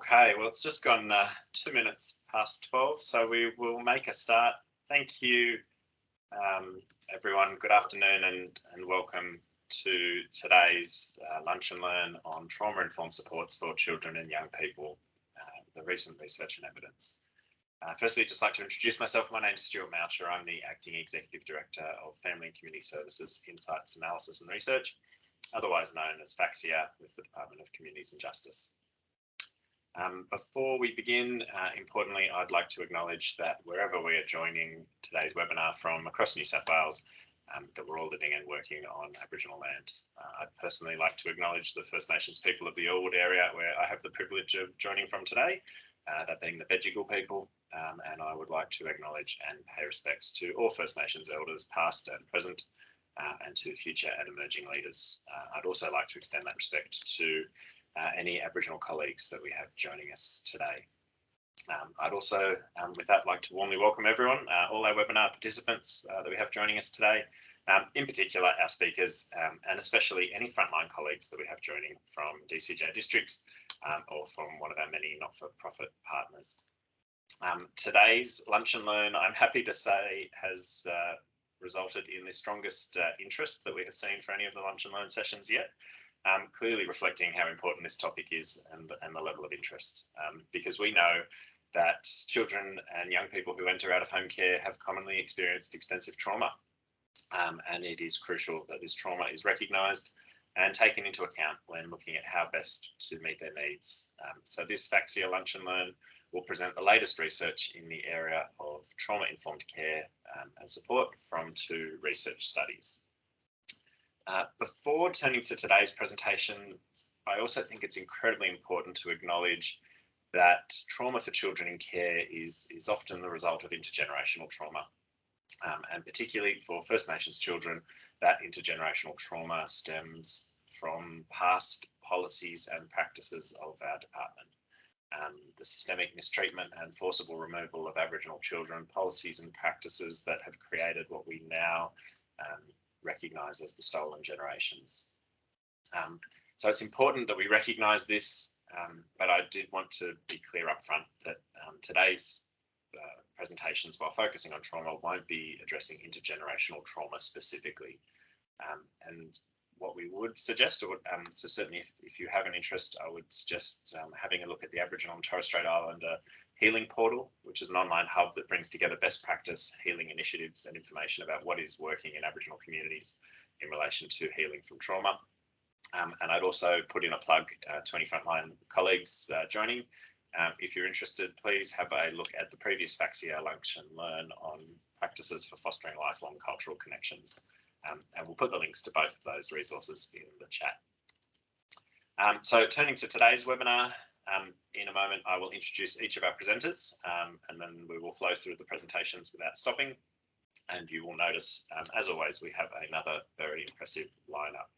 Okay, well, it's just gone 2 minutes past 12, so we will make a start. Thank you, everyone. Good afternoon and welcome to today's Lunch and Learn on trauma-informed supports for children and young people, the recent research and evidence. Firstly, I'd just like to introduce myself. My name is Stuart Moucher. I'm the Acting Executive Director of Family and Community Services, Insights, Analysis and Research, otherwise known as FACSIAR with the Department of Communities and Justice. Before we begin, importantly, I'd like to acknowledge that wherever we are joining today's webinar from across New South Wales, that we're all living and working on Aboriginal land. I'd personally like to acknowledge the First Nations people of the Alwood area where I have the privilege of joining from today, that being the Bedjigal people, and I would like to acknowledge and pay respects to all First Nations elders past and present, and to future and emerging leaders. I'd also like to extend that respect to any Aboriginal colleagues that we have joining us today. I'd also, with that, like to warmly welcome everyone, all our webinar participants that we have joining us today, in particular our speakers, and especially any frontline colleagues that we have joining from DCJ districts or from one of our many not-for-profit partners. Today's Lunch and Learn, I'm happy to say, has resulted in the strongest interest that we have seen for any of the Lunch and Learn sessions yet. Clearly reflecting how important this topic is and the level of interest, because we know that children and young people who enter out of home care have commonly experienced extensive trauma, and it is crucial that this trauma is recognised and taken into account when looking at how best to meet their needs. So this FACSIAR Lunch and Learn will present the latest research in the area of trauma-informed care and support from 2 research studies. Before turning to today's presentation, I also think it's incredibly important to acknowledge that trauma for children in care is often the result of intergenerational trauma. And particularly for First Nations children, that intergenerational trauma stems from past policies and practices of our department. The systemic mistreatment and forcible removal of Aboriginal children, policies and practices that have created what we now recognise as the stolen generations. So it's important that we recognise this, but I did want to be clear up front that today's presentations, while focusing on trauma, won't be addressing intergenerational trauma specifically. And what we would suggest, or so certainly if you have an interest, I would suggest having a look at the Aboriginal and Torres Strait Islander Healing Portal, which is an online hub that brings together best practice healing initiatives and information about what is working in Aboriginal communities in relation to healing from trauma. And I'd also put in a plug to any frontline colleagues joining. If you're interested, please have a look at the previous FACSIAR Lunch and Learn on practices for fostering lifelong cultural connections. And we'll put the links to both of those resources in the chat. So turning to today's webinar, in a moment I will introduce each of our presenters, and then we will flow through the presentations without stopping. And you will notice, as always, we have another very impressive lineup.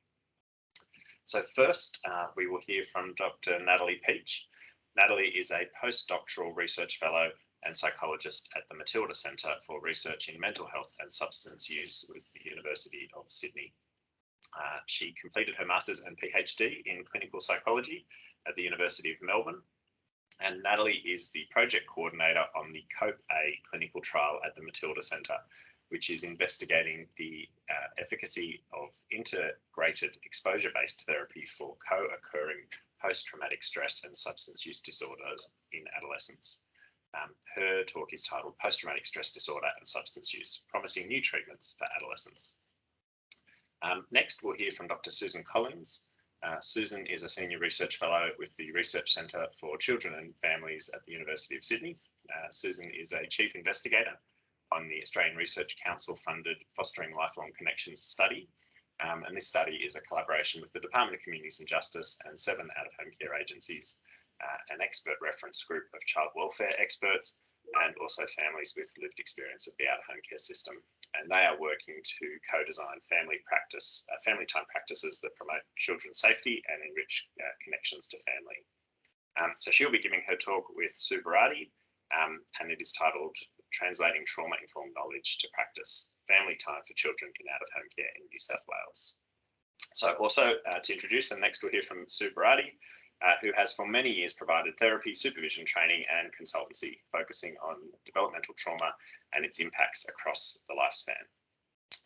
So first, we will hear from Dr. Natalie Peach. Natalie is a Postdoctoral Research Fellow and psychologist at the Matilda Centre for Research in Mental Health and Substance Use with the University of Sydney. She completed her Masters and PhD in Clinical Psychology at the University of Melbourne. And Natalie is the project coordinator on the COPE-A clinical trial at the Matilda Centre, which is investigating the efficacy of integrated exposure-based therapy for co-occurring post-traumatic stress and substance use disorders in adolescents. Her talk is titled Post-Traumatic Stress Disorder and Substance Use, Promising New Treatments for Adolescents. Next, we'll hear from Dr. Susan Collins. Susan is a Senior Research Fellow with the Research Centre for Children and Families at the University of Sydney. Susan is a Chief Investigator on the Australian Research Council funded Fostering Lifelong Connections study. And this study is a collaboration with the Department of Communities and Justice and 7 out-of-home care agencies, an expert reference group of child welfare experts, and also families with lived experience of the out-of-home care system. And they are working to co-design family time practices that promote children's safety and enrich connections to family. So she'll be giving her talk with Sue Berardi, and it is titled Translating Trauma-Informed Knowledge to Practice, Family Time for Children in Out-of-Home Care in New South Wales. So also to introduce, and next we'll hear from Sue Berardi. who has for many years provided therapy, supervision, training and consultancy focusing on developmental trauma and its impacts across the lifespan.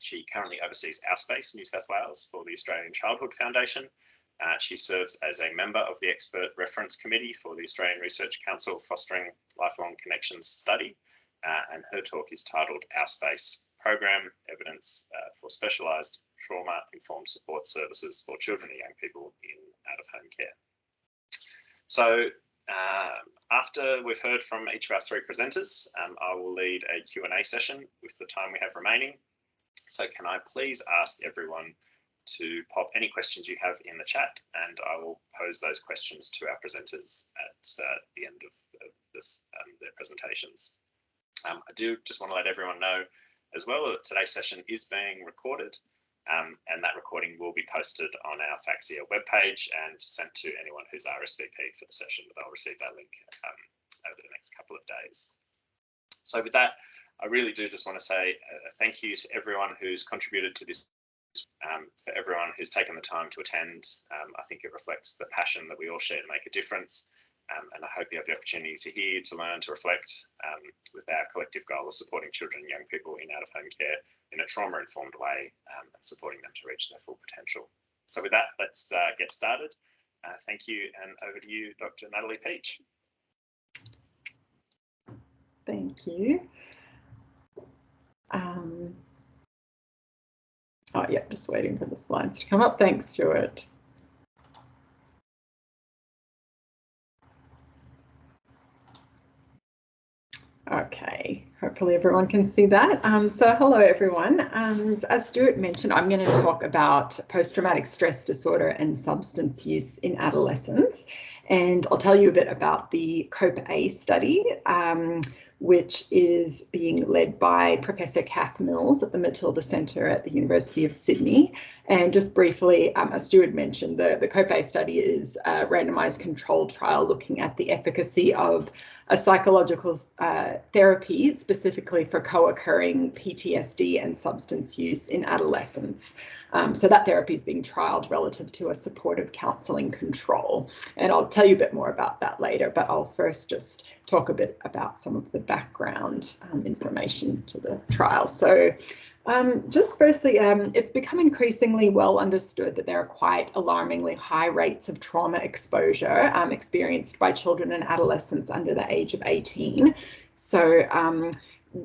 She currently oversees OurSPACE New South Wales for the Australian Childhood Foundation. She serves as a member of the Expert Reference Committee for the Australian Research Council Fostering Lifelong Connections Study, and her talk is titled OurSPACE Program Evidence for Specialised Trauma-Informed Support Services for Children and Young People in Out-of-Home Care. So after we've heard from each of our three presenters, I will lead a Q&A session with the time we have remaining. So can I please ask everyone to pop any questions you have in the chat, and I will pose those questions to our presenters at the end of this, their presentations. I do just want to let everyone know as well that today's session is being recorded, and that recording will be posted on our FACSIAR webpage and sent to anyone who's RSVP for the session. They'll receive that link over the next couple of days. So with that, I really do just want to say a thank you to everyone who's contributed to this, for everyone who's taken the time to attend. I think it reflects the passion that we all share to make a difference. And I hope you have the opportunity to hear, to learn, to reflect with our collective goal of supporting children and young people in out-of-home care in a trauma-informed way, and supporting them to reach their full potential. So with that, let's get started. Thank you, and over to you, Dr. Natalie Peach. Thank you. Oh yeah, just waiting for the slides to come up. Thanks, Stuart. Okay, hopefully everyone can see that. So hello everyone. As Stuart mentioned, I'm going to talk about post-traumatic stress disorder and substance use in adolescents. And I'll tell you a bit about the COPE-A study, which is being led by Professor Kath Mills at the Matilda Centre at the University of Sydney. And just briefly, as Stuart mentioned, the COPE-A study is a randomised controlled trial looking at the efficacy of a psychological therapy specifically for co-occurring PTSD and substance use in adolescents. So that therapy is being trialled relative to a supportive counselling control. And I'll tell you a bit more about that later, but I'll first just talk a bit about some of the background information to the trial. So just firstly, it's become increasingly well understood that there are quite alarmingly high rates of trauma exposure experienced by children and adolescents under the age of 18. So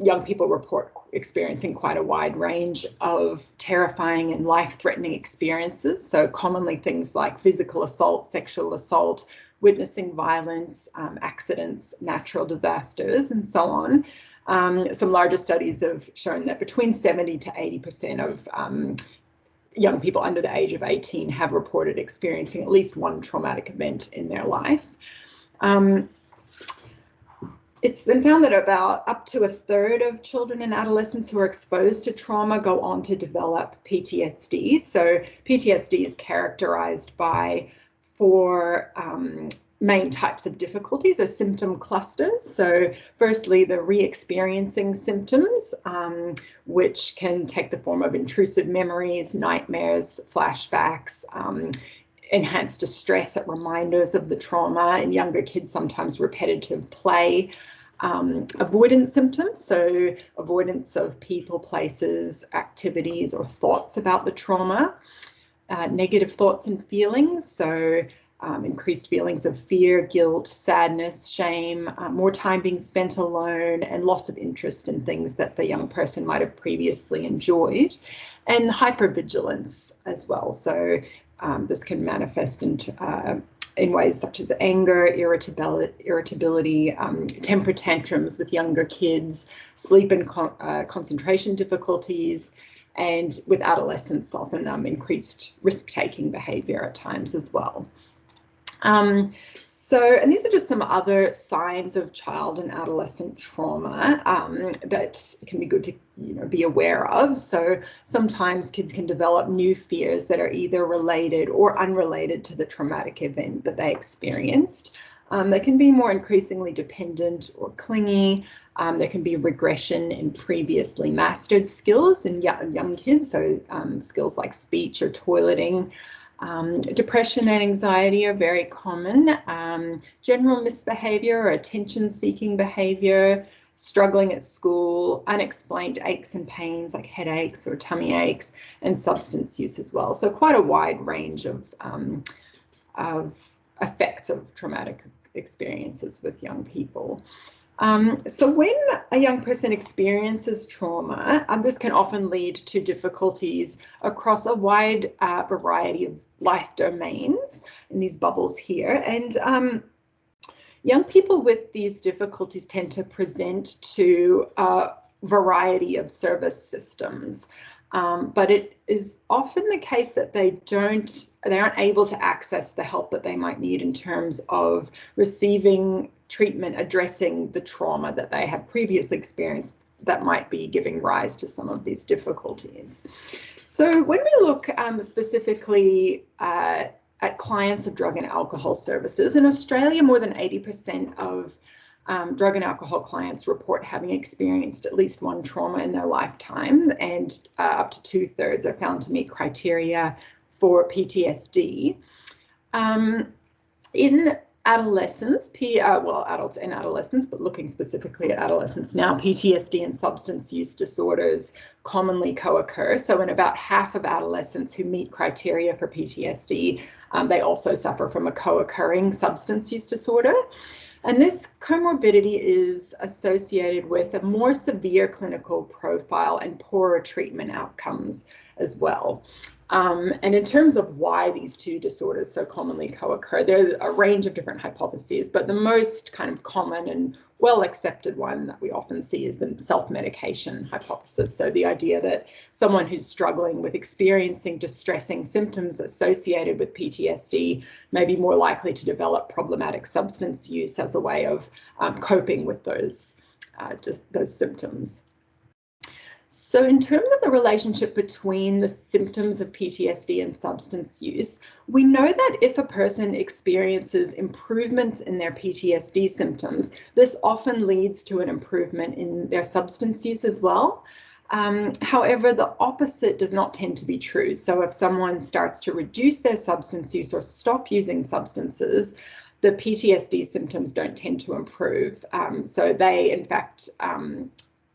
young people report experiencing quite a wide range of terrifying and life-threatening experiences. So commonly things like physical assault, sexual assault, witnessing violence, accidents, natural disasters, and so on. Some larger studies have shown that between 70 to 80% of young people under the age of 18 have reported experiencing at least one traumatic event in their life. It's been found that about up to a third of children and adolescents who are exposed to trauma go on to develop PTSD. So PTSD is characterized by four main types of difficulties or symptom clusters. So firstly, the re-experiencing symptoms, which can take the form of intrusive memories, nightmares, flashbacks, enhanced distress at reminders of the trauma. In younger kids, sometimes repetitive play. Avoidance symptoms, so avoidance of people, places, activities, or thoughts about the trauma. Negative thoughts and feelings, so increased feelings of fear, guilt, sadness, shame, more time being spent alone, and loss of interest in things that the young person might have previously enjoyed, and hypervigilance as well. So this can manifest in ways such as anger, irritability, temper tantrums with younger kids, sleep and concentration difficulties, and with adolescents often increased risk-taking behaviour at times as well. And these are just some other signs of child and adolescent trauma that can be good to be aware of. So sometimes kids can develop new fears that are either related or unrelated to the traumatic event that they experienced. They can be more increasingly dependent or clingy. There can be regression in previously mastered skills in young kids, so skills like speech or toileting. Depression and anxiety are very common. General misbehavior or attention-seeking behavior, struggling at school, unexplained aches and pains like headaches or tummy aches, and substance use as well. So quite a wide range of effects of traumatic experiences with young people. So when a young person experiences trauma, this can often lead to difficulties across a wide variety of life domains in these bubbles here. And young people with these difficulties tend to present to a variety of service systems. But it is often the case that they aren't able to access the help that they might need in terms of receiving treatment addressing the trauma that they have previously experienced that might be giving rise to some of these difficulties. So when we look specifically at clients of drug and alcohol services, in Australia, more than 80% of drug and alcohol clients report having experienced at least one trauma in their lifetime, and up to 2/3 are found to meet criteria for PTSD. In adolescents, adults and adolescents, but looking specifically at adolescents now, PTSD and substance use disorders commonly co-occur. So in about half of adolescents who meet criteria for PTSD, they also suffer from a co-occurring substance use disorder. And this comorbidity is associated with a more severe clinical profile and poorer treatment outcomes as well. And in terms of why these two disorders so commonly co-occur, there's a range of different hypotheses, but the most kind of common and well-accepted one that we often see is the self-medication hypothesis. So the idea that someone who's struggling with experiencing distressing symptoms associated with PTSD may be more likely to develop problematic substance use as a way of coping with those symptoms. So in terms of the relationship between the symptoms of PTSD and substance use, we know that if a person experiences improvements in their PTSD symptoms, this often leads to an improvement in their substance use as well. However, the opposite does not tend to be true. So if someone starts to reduce their substance use or stop using substances, the PTSD symptoms don't tend to improve. So they, in fact,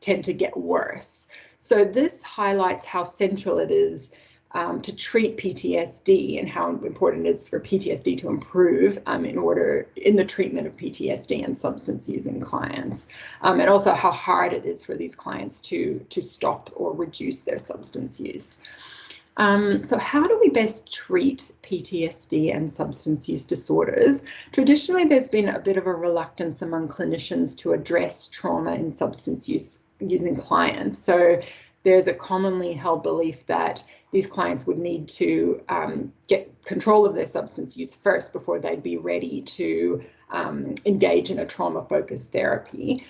tend to get worse. So this highlights how central it is to treat PTSD and how important it is for PTSD to improve in the treatment of PTSD and substance using clients, and also how hard it is for these clients to stop or reduce their substance use. So how do we best treat PTSD and substance use disorders? Traditionally, there's been a bit of a reluctance among clinicians to address trauma in substance use using clients. So there's a commonly held belief that these clients would need to get control of their substance use first before they'd be ready to engage in a trauma-focused therapy.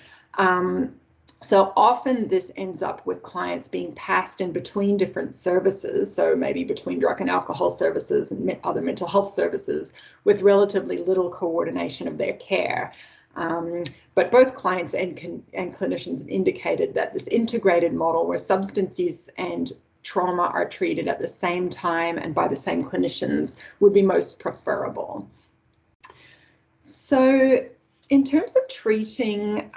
So often this ends up with clients being passed in between different services, so maybe between drug and alcohol services and other mental health services, with relatively little coordination of their care. But both clients and clinicians have indicated that this integrated model where substance use and trauma are treated at the same time and by the same clinicians would be most preferable. So in terms of treating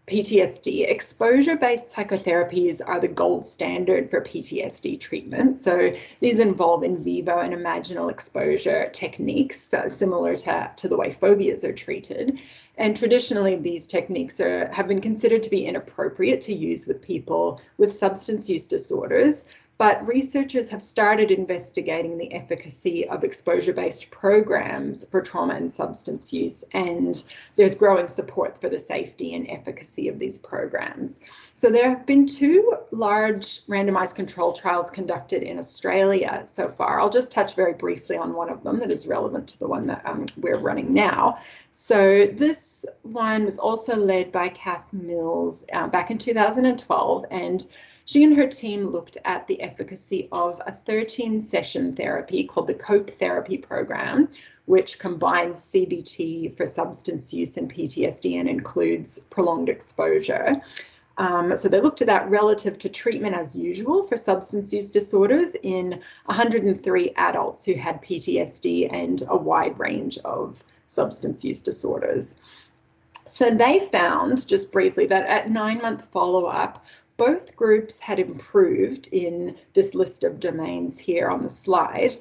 PTSD, exposure-based psychotherapies are the gold standard for PTSD treatment. So these involve in vivo and imaginal exposure techniques, similar to the way phobias are treated. And traditionally, these techniques have been considered to be inappropriate to use with people with substance use disorders. But researchers have started investigating the efficacy of exposure-based programs for trauma and substance use, and there's growing support for the safety and efficacy of these programs. So there have been 2 large randomized control trials conducted in Australia so far. I'll just touch very briefly on one of them that is relevant to the one that we're running now. So this one was also led by Kath Mills back in 2012, and she and her team looked at the efficacy of a 13-session therapy called the COPE therapy program, which combines CBT for substance use and PTSD and includes prolonged exposure. So they looked at that relative to treatment as usual for substance use disorders in 103 adults who had PTSD and a wide range of substance use disorders. So they found, just briefly, that at 9-month follow-up, both groups had improved in this list of domains here on the slide,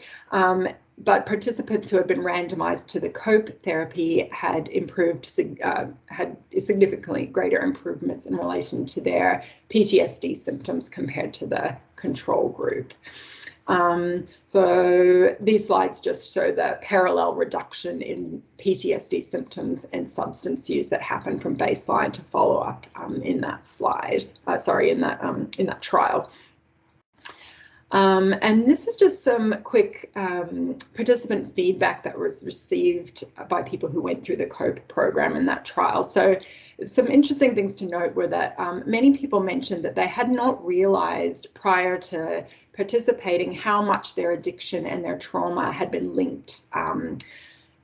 but participants who had been randomized to the COPE therapy had had significantly greater improvements in relation to their PTSD symptoms compared to the control group. So these slides just show the parallel reduction in PTSD symptoms and substance use that happened from baseline to follow-up in that slide. In that trial. And this is just some quick participant feedback that was received by people who went through the COPE program in that trial. So some interesting things to note were that many people mentioned that they had not realized prior to participating how much their addiction and their trauma had been linked.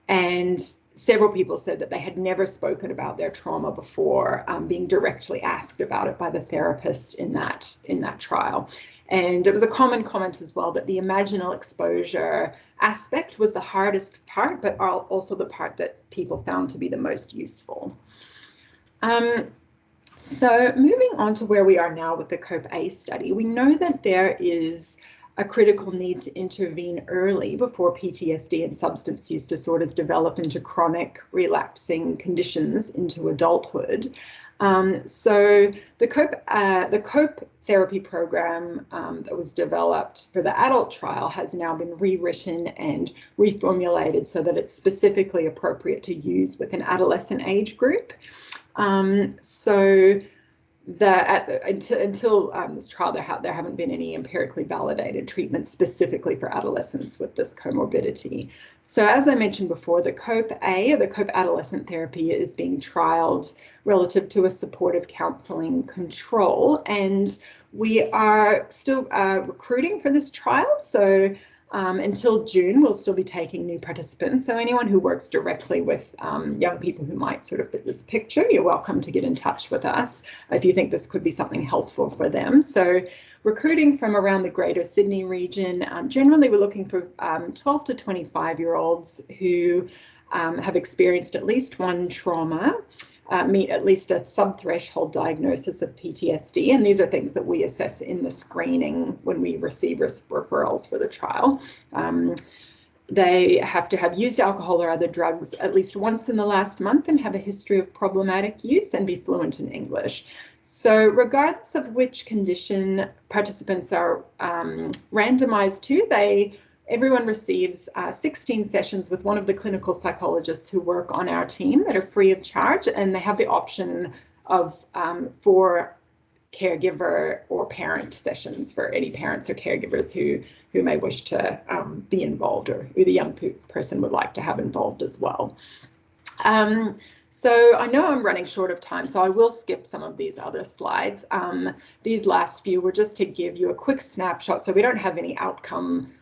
And several people said that they had never spoken about their trauma before being directly asked about it by the therapist in that trial. And it was a common comment as well that the imaginal exposure aspect was the hardest part, but also the part that people found to be the most useful. So moving on to where we are now with the COPE-A study, we know that there is a critical need to intervene early before PTSD and substance use disorders develop into chronic relapsing conditions into adulthood. So the COPE therapy program that was developed for the adult trial has now been rewritten and reformulated so that it's specifically appropriate to use with an adolescent age group. So until this trial, there haven't been any empirically validated treatments specifically for adolescents with this comorbidity. So as I mentioned before, the COPE-A, the COPE adolescent therapy, is being trialed relative to a supportive counseling control, and we are still recruiting for this trial. So until June, we'll still be taking new participants. So anyone who works directly with young people who might sort of fit this picture, you're welcome to get in touch with us if you think this could be something helpful for them. So recruiting from around the Greater Sydney region, generally we're looking for 12 to 25-year-olds who have experienced at least one trauma, meet at least a sub-threshold diagnosis of PTSD, and these are things that we assess in the screening when we receive referrals for the trial. They have to have used alcohol or other drugs at least once in the last month and have a history of problematic use and be fluent in English. So regardless of which condition participants are randomized to, everyone receives 16 sessions with one of the clinical psychologists who work on our team that are free of charge, and they have the option of 4 caregiver or parent sessions for any parents or caregivers who may wish to be involved, or who the young person would like to have involved as well. So I know I'm running short of time, so I will skip some of these other slides. These last few were just to give you a quick snapshot, so we don't have any outcome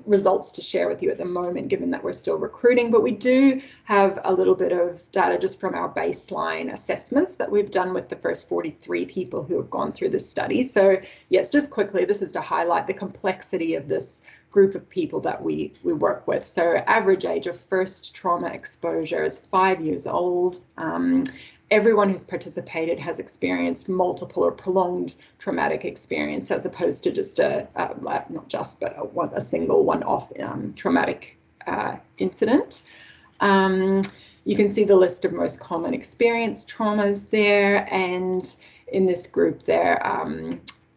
results to share with you at the moment, given that we're still recruiting, but we do have a little bit of data just from our baseline assessments that we've done with the first 43 people who have gone through this study. So yes, just quickly, this is to highlight the complexity of this group of people that we work with. So average age of first trauma exposure is 5 years old. Everyone who's participated has experienced multiple or prolonged traumatic experience, as opposed to just a single one-off traumatic incident. You can see the list of most common experienced traumas there, and in this group there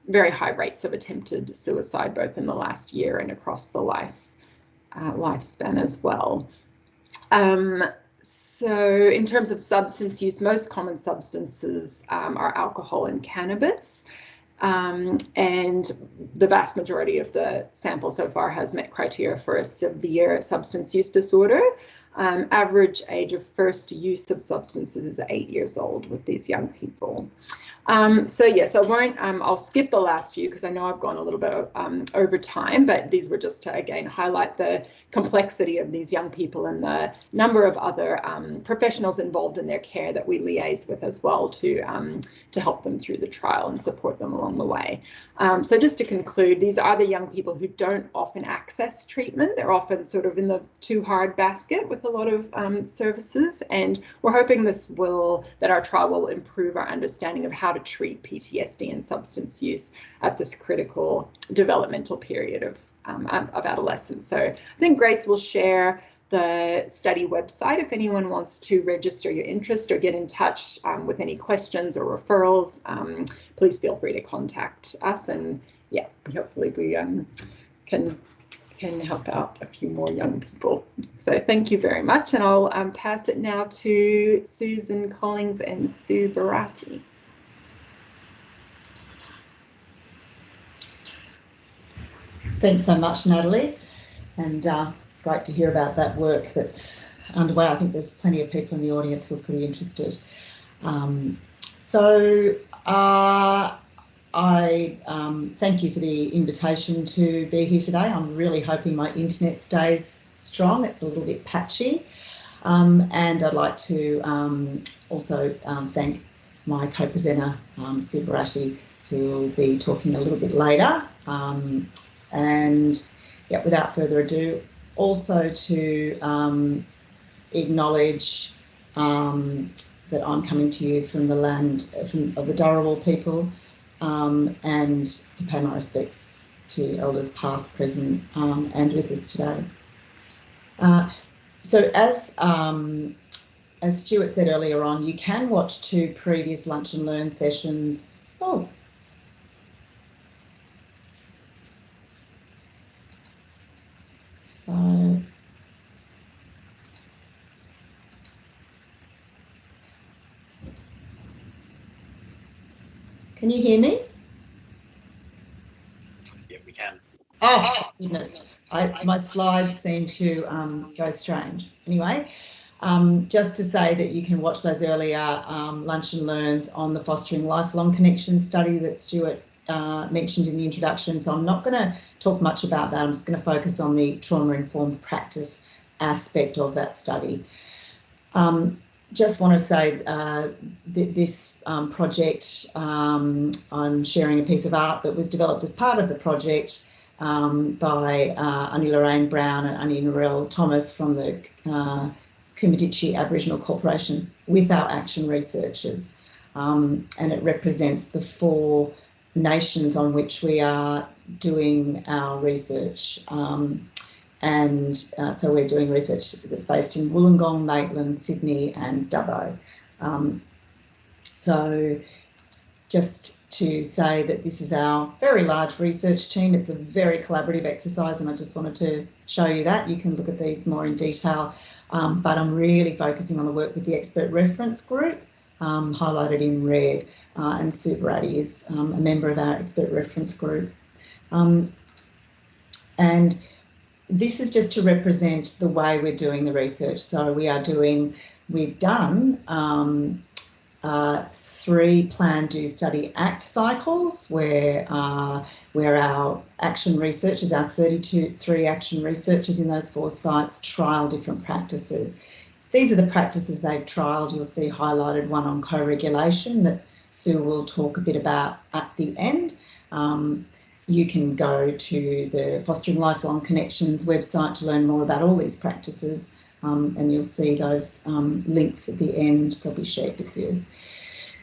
very high rates of attempted suicide, both in the last year and across the lifespan as well. So in terms of substance use, most common substances are alcohol and cannabis, and the vast majority of the sample so far has met criteria for a severe substance use disorder. Average age of first use of substances is 8 years old with these young people. So yes, I'll skip the last few because I know I've gone a little bit over time, but these were just to again highlight the complexity of these young people and the number of other professionals involved in their care that we liaise with as well to help them through the trial and support them along the way. So just to conclude, these are the young people who don't often access treatment. They're often sort of in the too hard basket with a lot of services, and we're hoping that our trial will improve our understanding of how to treat PTSD and substance use at this critical developmental period of adolescence. So I think Grace will share the study website if anyone wants to register your interest or get in touch with any questions or referrals. Please feel free to contact us, and yeah, hopefully we can help out a few more young people. So thank you very much, and I'll pass it now to Susan Collins and Sue Barati. Thanks so much, Natalie, and great to hear about that work that's underway. I think there's plenty of people in the audience who are pretty interested. I thank you for the invitation to be here today. I'm really hoping my internet stays strong. It's a little bit patchy. And I'd like to also thank my co-presenter, Sue Barati, who will be talking a little bit later. And yeah, without further ado, also to acknowledge that I'm coming to you from the land of the Dharawal people, and to pay my respects to elders past, present, and with us today. So as Stuart said earlier on, you can watch 2 previous Lunch and Learn sessions. Oh. So can you hear me? Yeah, we can. Oh, goodness. My slides seem to go strange. Anyway, just to say that you can watch those earlier Lunch and Learns on the Fostering Lifelong Connection study that Stuart mentioned in the introduction. So I'm not going to talk much about that. I'm just going to focus on the trauma-informed practice aspect of that study. Just want to say that this project, I'm sharing a piece of art that was developed as part of the project by Annie Lorraine Brown and Annie Narelle Thomas from the Coomadici Aboriginal Corporation with our action researchers. And it represents the 4 nations on which we are doing our research. So we're doing research that's based in Wollongong, Maitland, Sydney and Dubbo. So just to say that this is our very large research team. It's a very collaborative exercise, and I just wanted to show you that. You can look at these more in detail, but I'm really focusing on the work with the expert reference group, highlighted in red, and Sue Barati is a member of our expert reference group. And this is just to represent the way we're doing the research. So we've done 3 plan, do, study, act cycles where our action researchers, our 3 action researchers in those 4 sites trial different practices. These are the practices they've trialled. You'll see highlighted one on co-regulation that Sue will talk a bit about at the end. You can go to the Fostering Lifelong Connections website to learn more about all these practices, and you'll see those links at the end. They'll be shared with you.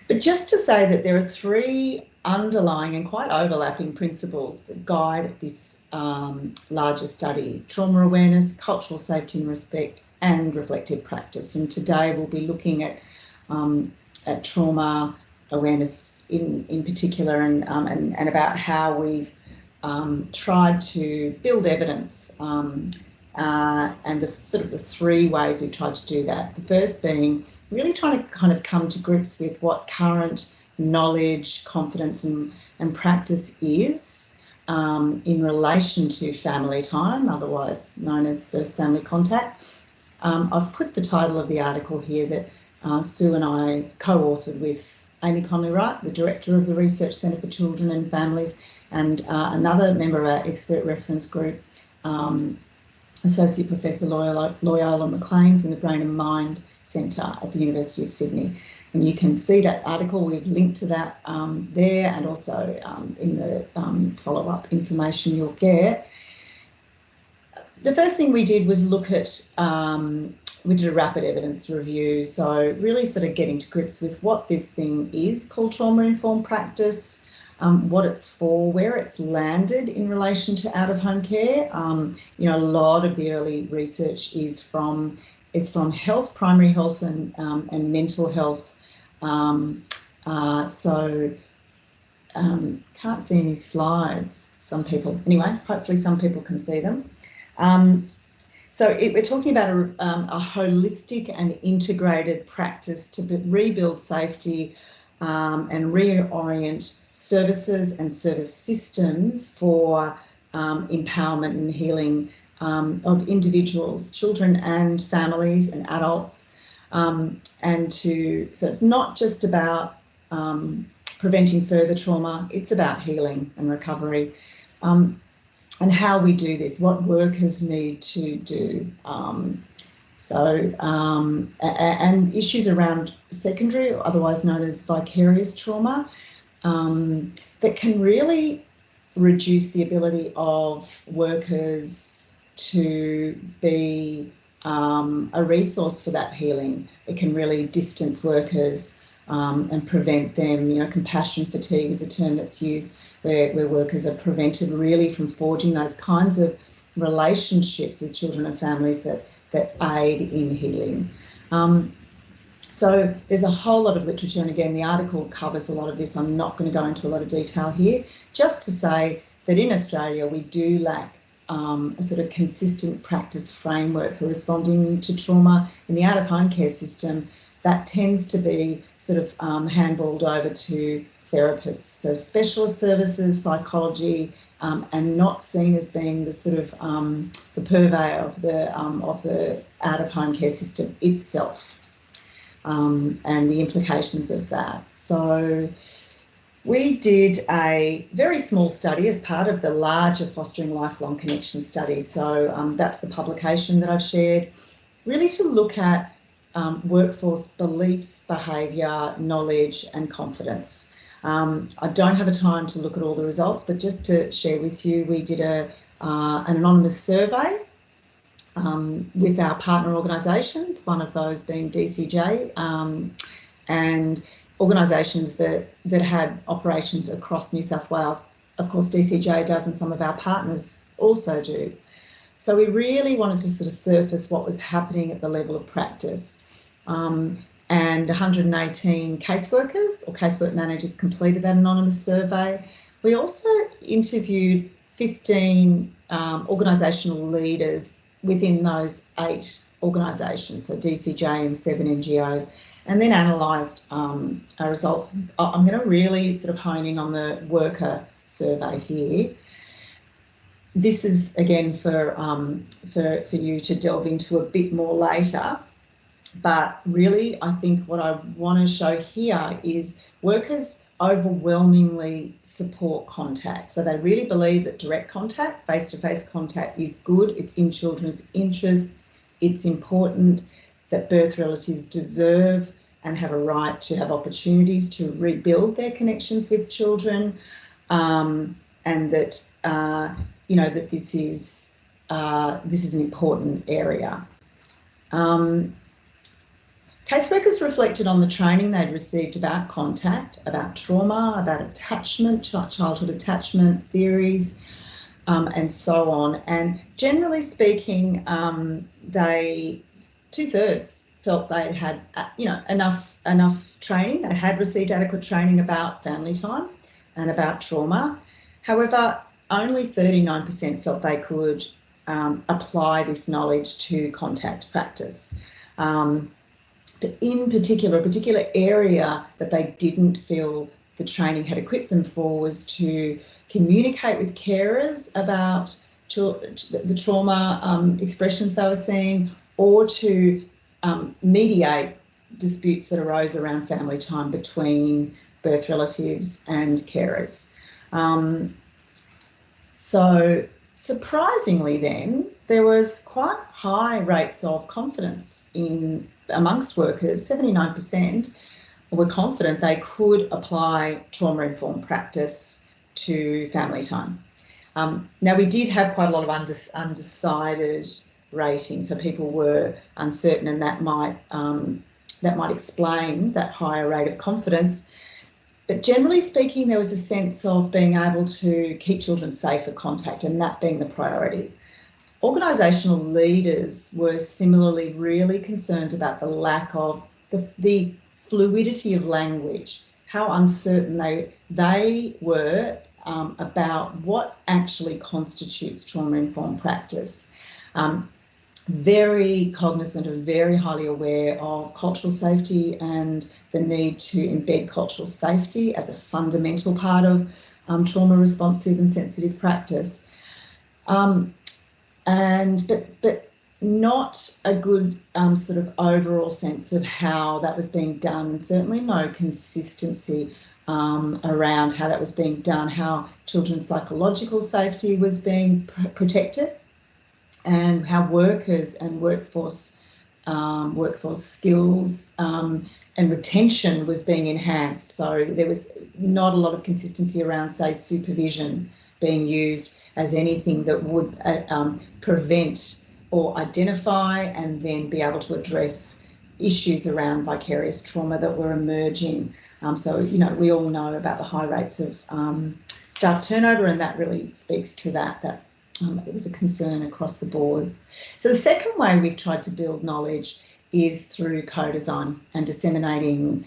But just to say that there are 3 underlying and quite overlapping principles that guide this larger study: trauma awareness, cultural safety and respect, and reflective practice. And today we'll be looking at trauma awareness in particular, and about how we've tried to build evidence, and the sort of the 3 ways we've tried to do that. The first being really trying to kind of come to grips with what current knowledge, confidence and practice is in relation to family time, otherwise known as birth family contact. I've put the title of the article here that Sue and I co-authored with Amy Conley-Wright, the Director of the Research Centre for Children and Families, and another member of our expert reference group, Associate Professor Loyola McLean from the Brain and Mind Centre at the University of Sydney. And you can see that article, we've linked to that there, and also in the follow-up information you'll get. The first thing we did was look at, we did a rapid evidence review, so really sort of getting to grips with what this thing is called trauma-informed practice, what it's for, where it's landed in relation to out-of-home care. You know, a lot of the early research is from health, primary health, and mental health. Can't see any slides. Some people, anyway, hopefully some people can see them. We're talking about a holistic and integrated practice to rebuild safety and reorient services and service systems for empowerment and healing of individuals, children and families and adults. So it's not just about preventing further trauma, it's about healing and recovery. And how we do this, what workers need to do. And issues around secondary, or otherwise known as vicarious trauma, that can really reduce the ability of workers to be a resource for that healing. It can really distance workers and prevent them, you know, compassion fatigue is a term that's used, where workers are prevented really from forging those kinds of relationships with children and families that aid in healing. So there's a whole lot of literature, and again, the article covers a lot of this. I'm not going to go into a lot of detail here, just to say that in Australia we do lack a sort of consistent practice framework for responding to trauma. In the out-of-home care system, that tends to be sort of handballed over to therapists, so specialist services, psychology, and not seen as being the sort of the purveyor of the out-of-home care system itself, and the implications of that. So we did a very small study as part of the larger Fostering Lifelong Connection study. So that's the publication that I've shared, really to look at workforce beliefs, behaviour, knowledge and confidence. I don't have a time to look at all the results, but just to share with you, we did an anonymous survey with our partner organisations, one of those being DCJ, and organisations that had operations across New South Wales. Of course, DCJ does, and some of our partners also do. So we really wanted to sort of surface what was happening at the level of practice. And 118 caseworkers or casework managers completed that anonymous survey. We also interviewed 15 organisational leaders within those 8 organisations, so DCJ and 7 NGOs, and then analysed our results. I'm going to really sort of hone in on the worker survey here. This is again for you to delve into a bit more later. But really, I think what I want to show here is workers overwhelmingly support contact. So they really believe that direct contact, face-to-face contact is good. It's in children's interests. It's important that birth relatives deserve and have a right to have opportunities to rebuild their connections with children, and that you know, that this is an important area. Caseworkers reflected on the training they'd received about contact, about trauma, about attachment, childhood attachment theories, and so on. And generally speaking, they 2/3 felt they had, you know, enough training. They had received adequate training about family time and about trauma. However, only 39% felt they could apply this knowledge to contact practice. But in particular, a particular area that they didn't feel the training had equipped them for was to communicate with carers about the trauma expressions they were seeing, or to mediate disputes that arose around family time between birth relatives and carers. So surprisingly then, there was quite high rates of confidence amongst workers. 79% were confident they could apply trauma-informed practice to family time. Now, we did have quite a lot of undecided ratings, so people were uncertain, and that might explain that higher rate of confidence. But generally speaking, there was a sense of being able to keep children safe at contact, and that being the priority. Organisational leaders were similarly really concerned about the lack of the fluidity of language, how uncertain they were about what actually constitutes trauma-informed practice. Very cognizant of, very highly aware of cultural safety and the need to embed cultural safety as a fundamental part of trauma responsive and sensitive practice. But not a good sort of overall sense of how that was being done, and certainly no consistency around how that was being done, how children's psychological safety was being protected, and how workers and workforce skills and retention was being enhanced. So there was not a lot of consistency around, say, supervision being used as anything that would prevent or identify and then be able to address issues around vicarious trauma that were emerging. So, you know, we all know about the high rates of staff turnover, and that really speaks to that it was a concern across the board. So the second way we've tried to build knowledge is through co-design and disseminating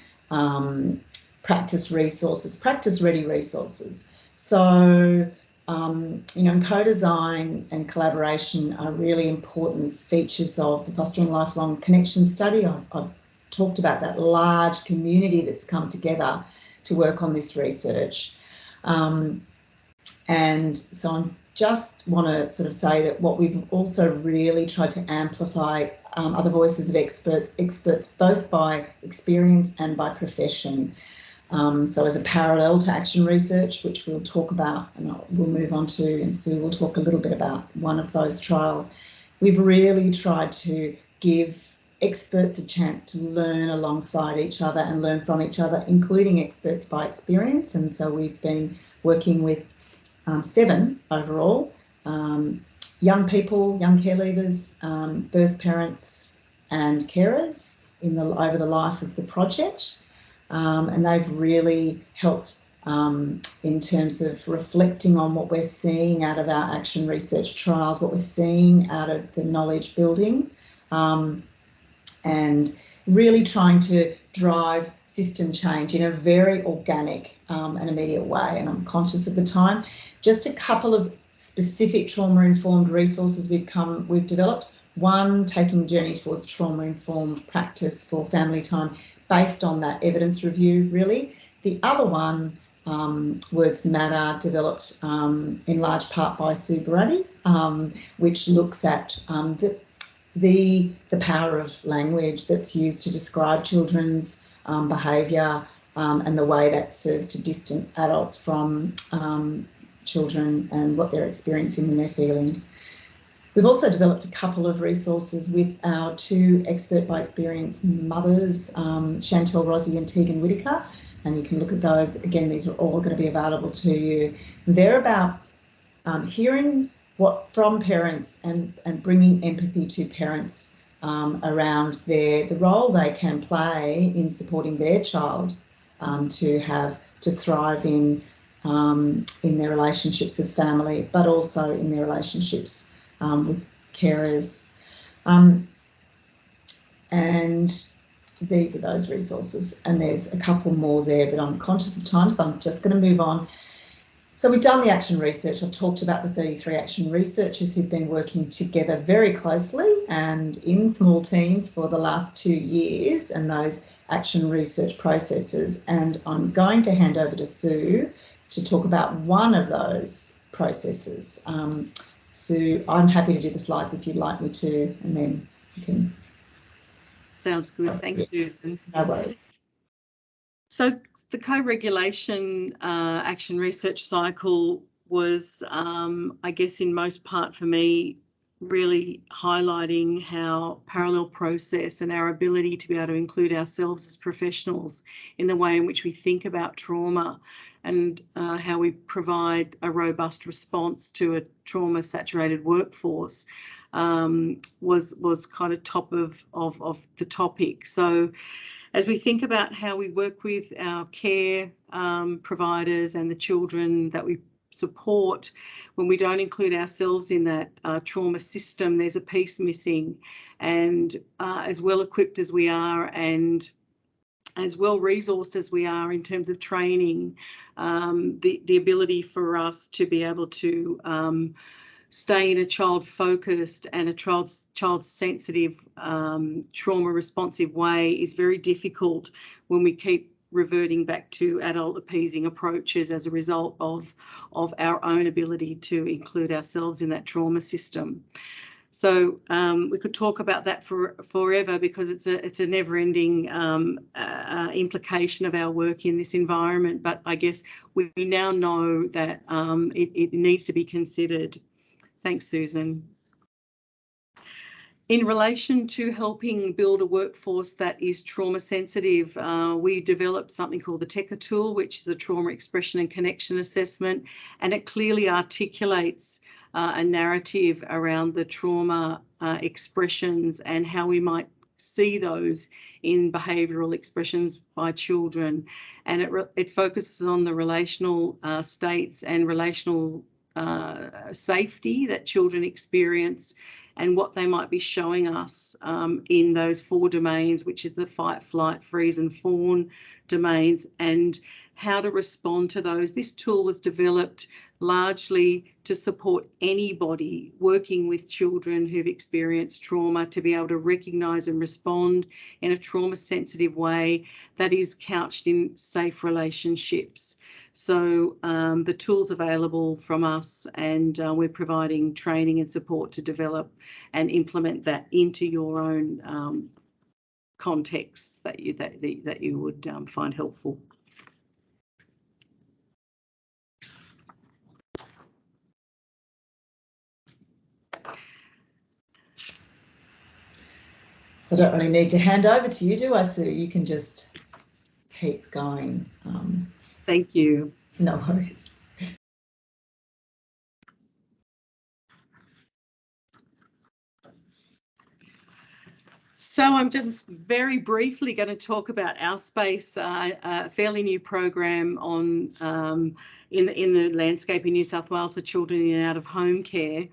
practice-ready resources. So, you know, co-design and collaboration are really important features of the Fostering Lifelong Connection study. I've talked about that large community that's come together to work on this research. And so I just want to sort of say that what we've also really tried to amplify other voices of experts both by experience and by profession. So as a parallel to action research, which we'll talk about and we'll move on to, and Sue will talk a little bit about one of those trials, we've really tried to give experts a chance to learn alongside each other and learn from each other, including experts by experience. And so we've been working with 7 overall, young people, young care leavers, birth parents and carers over the life of the project. And they've really helped in terms of reflecting on what we're seeing out of our action research trials, what we're seeing out of the knowledge building, and really trying to drive system change in a very organic and immediate way. And I'm conscious of the time. Just a couple of specific trauma-informed resources we've developed. One, taking Journey Towards Trauma-Informed Practice for Family Time, based on that evidence review, really. The other one, Words Matter, developed in large part by Sue Brady, which looks at the power of language that's used to describe children's behaviour and the way that serves to distance adults from children and what they're experiencing and their feelings. We've also developed a couple of resources with our 2 expert by experience mothers, Chantel Rossi and Tegan Whitaker, and you can look at those. Again, these are all going to be available to you. They're about hearing from parents and bringing empathy to parents around the role they can play in supporting their child to thrive in their relationships with family, but also in their relationships with carers. And these are those resources, and there's a couple more there, but I'm conscious of time, so I'm just going to move on. So we've done the action research. I've talked about the 33 action researchers who've been working together very closely and in small teams for the last 2 years, and those action research processes. And I'm going to hand over to Sue to talk about one of those processes. Sue, I'm happy to do the slides if you'd like me to, and then you can. Sounds good. Thanks, Susan. No worries. So the co-regulation action research cycle was, I guess, in most part for me, really highlighting how parallel process and our ability to be able to include ourselves as professionals in the way in which we think about trauma and how we provide a robust response to a trauma-saturated workforce was kind of top of the topic. So as we think about how we work with our care providers and the children that we support, when we don't include ourselves in that trauma system, there's a piece missing. And as well equipped as we are and as well resourced as we are in terms of training, the ability for us to be able to stay in a child-focused and a child-sensitive, trauma-responsive way is very difficult when we keep reverting back to adult appeasing approaches as a result of our own ability to include ourselves in that trauma system. So we could talk about that forever because it's a never-ending implication of our work in this environment. But I guess we now know that it needs to be considered. Thanks, Susan. In relation to helping build a workforce that is trauma sensitive, we developed something called the TECA tool, which is a trauma expression and connection assessment, and it clearly articulates a narrative around the trauma expressions and how we might see those in behavioural expressions by children. And it focuses on the relational states and relational safety that children experience and what they might be showing us in those 4 domains, which is the fight, flight, freeze and fawn domains, and how to respond to those. This tool was developed largely to support anybody working with children who've experienced trauma to be able to recognise and respond in a trauma-sensitive way that is couched in safe relationships. So the tool's available from us, and we're providing training and support to develop and implement that into your own contexts that you would find helpful. I don't really need to hand over to you, do I, Sue? You can just keep going. Thank you. No worries. So I'm just very briefly going to talk about OurSPACE, a fairly new program on in the landscape in New South Wales for children in and out of home care.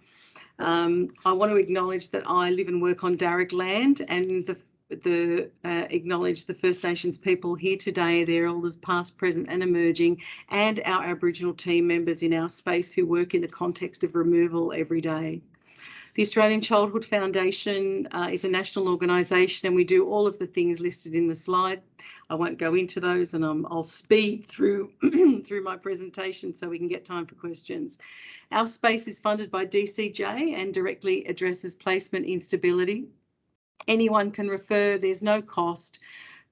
I want to acknowledge that I live and work on Darug land, and acknowledge the First Nations people here today, their elders past, present and emerging, and our Aboriginal team members in OurSPACE who work in the context of removal every day. The Australian Childhood Foundation is a national organisation, and we do all of the things listed in the slide. I won't go into those, and I'll speed through through my presentation so we can get time for questions. OurSPACE is funded by DCJ and directly addresses placement instability. Anyone can refer, there's no cost.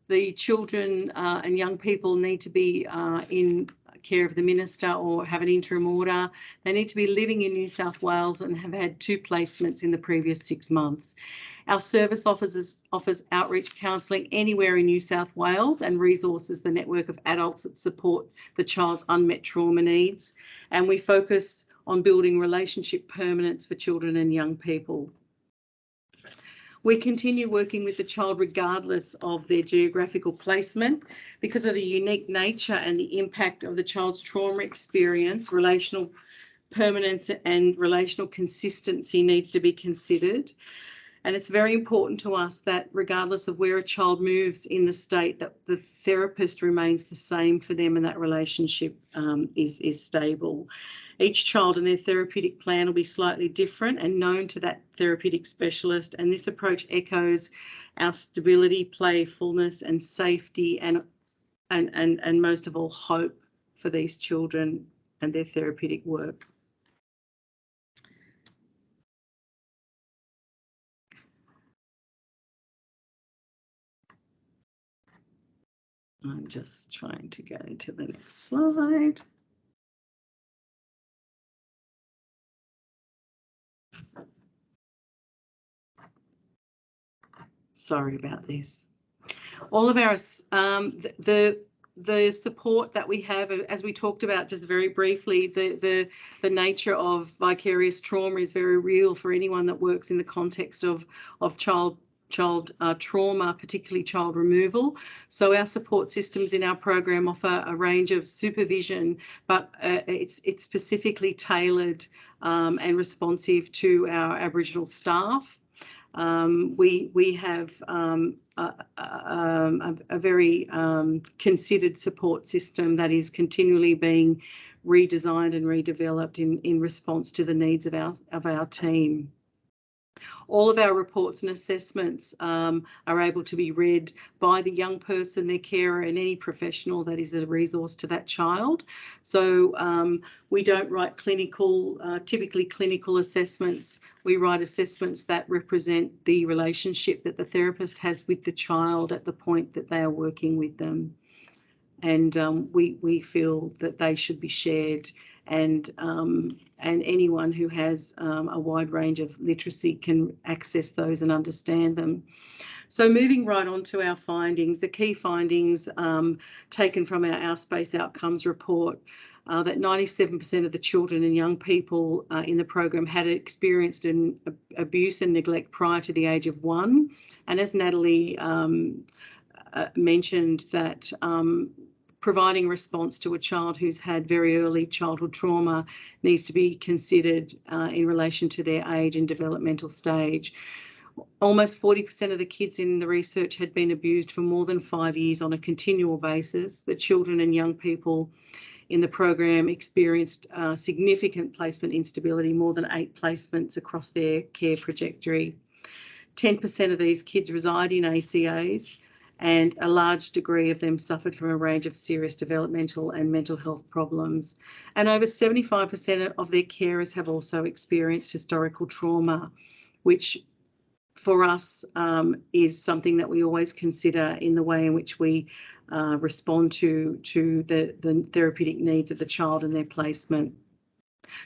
The children and young people need to be in care of the minister or have an interim order. They need to be living in New South Wales and have had 2 placements in the previous 6 months. Our service offers outreach counselling anywhere in New South Wales and resources the network of adults that support the child's unmet trauma needs. And we focus on building relationship permanence for children and young people. We continue working with the child regardless of their geographical placement because of the unique nature and the impact of the child's trauma experience. Relational permanence and relational consistency needs to be considered. And it's very important to us that regardless of where a child moves in the state, that the therapist remains the same for them and that relationship is stable. Each child and their therapeutic plan will be slightly different and known to that therapeutic specialist, and this approach echoes our stability, playfulness and safety and most of all hope for these children and their therapeutic work. I'm just trying to go to the next slide. Sorry about this. All of our the support that we have, as we talked about just very briefly, the nature of vicarious trauma is very real for anyone that works in the context of child trauma, particularly child removal. So our support systems in our program offer a range of supervision, but it's specifically tailored and responsive to our Aboriginal staff. We have a very considered support system that is continually being redesigned and redeveloped in response to the needs of our team. All of our reports and assessments are able to be read by the young person, their carer, and any professional that is a resource to that child. So we don't write typically clinical assessments. We write assessments that represent the relationship that the therapist has with the child at the point that they are working with them. And we feel that they should be shared, and anyone who has a wide range of literacy can access those and understand them. So moving right on to our findings, the key findings taken from our OurSPACE outcomes report, that 97% of the children and young people in the program had experienced an abuse and neglect prior to the age of 1. And as Natalie mentioned, that providing response to a child who's had very early childhood trauma needs to be considered in relation to their age and developmental stage. Almost 40% of the kids in the research had been abused for more than 5 years on a continual basis. The children and young people in the program experienced significant placement instability, more than 8 placements across their care trajectory. 10% of these kids reside in ACAs, and a large degree of them suffered from a range of serious developmental and mental health problems. And over 75% of their carers have also experienced historical trauma, which for us is something that we always consider in the way in which we respond to the therapeutic needs of the child and their placement.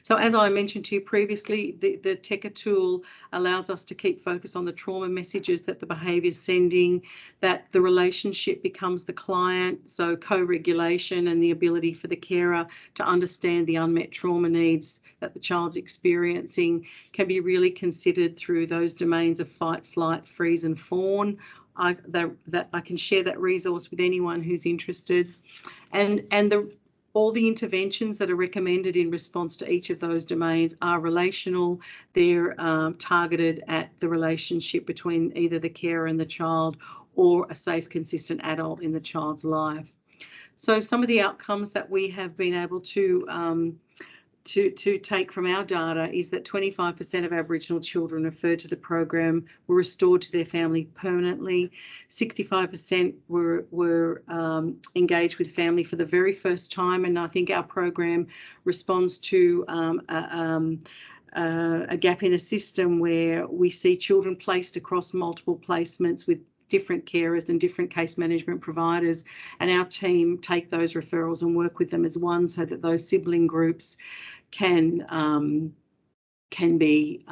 So as I mentioned to you previously, the TECA tool allows us to keep focus on the trauma messages that the behaviour is sending, that the relationship becomes the client, so co-regulation and the ability for the carer to understand the unmet trauma needs that the child's experiencing can be really considered through those domains of fight, flight, freeze and fawn. I can share that resource with anyone who's interested. And all the interventions that are recommended in response to each of those domains are relational. They're targeted at the relationship between either the carer and the child or a safe, consistent adult in the child's life. So some of the outcomes that we have been able to take from our data is that 25% of Aboriginal children referred to the program were restored to their family permanently. 65% were engaged with family for the very first time, and I think our program responds to a gap in the system where we see children placed across multiple placements with different carers and different case management providers, and our team take those referrals and work with them as one so that those sibling groups can be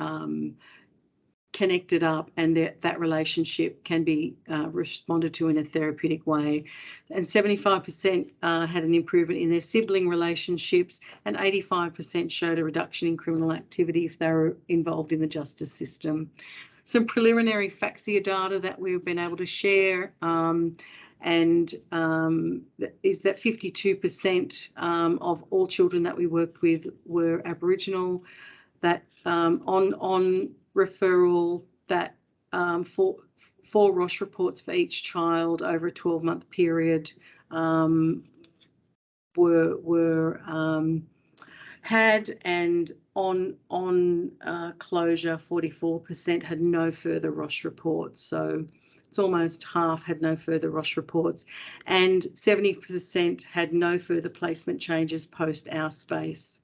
connected up, and that relationship can be responded to in a therapeutic way. And 75% had an improvement in their sibling relationships, and 85% showed a reduction in criminal activity if they were involved in the justice system. Some preliminary FACSIAR data that we've been able to share is that 52% of all children that we worked with were Aboriginal, that on referral, that four ROSH reports for each child over a 12-month period were had, and on closure, 44% had no further ROSH reports. So it's almost half had no further ROSH reports, and 70% had no further placement changes post OurSPACE.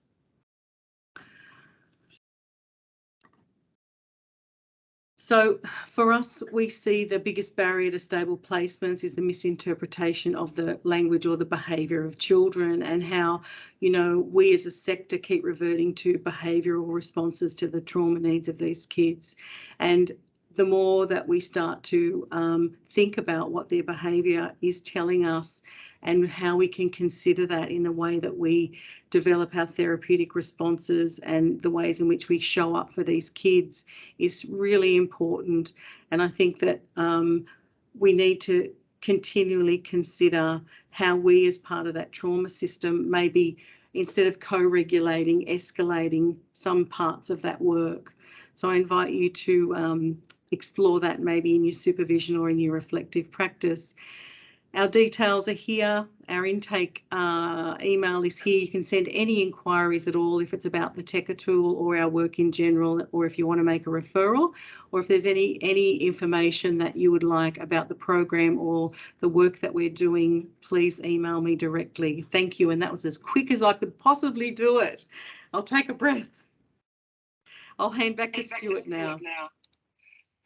So for us, we see the biggest barrier to stable placements is the misinterpretation of the language or the behaviour of children, and how, you know, we as a sector keep reverting to behavioural responses to the trauma needs of these kids. And the more that we start to think about what their behaviour is telling us and how we can consider that in the way that we develop our therapeutic responses and the ways in which we show up for these kids is really important. And I think that we need to continually consider how we, as part of that trauma system, maybe instead of co-regulating, escalating some parts of that work. So I invite you to explore that maybe in your supervision or in your reflective practice. Our details are here. Our intake email is here. You can send any inquiries at all if it's about the TECA tool or our work in general, or if you want to make a referral, or if there's any information that you would like about the program or the work that we're doing, please email me directly. Thank you. And that was as quick as I could possibly do it. I'll take a breath. I'll hand back to Stuart now.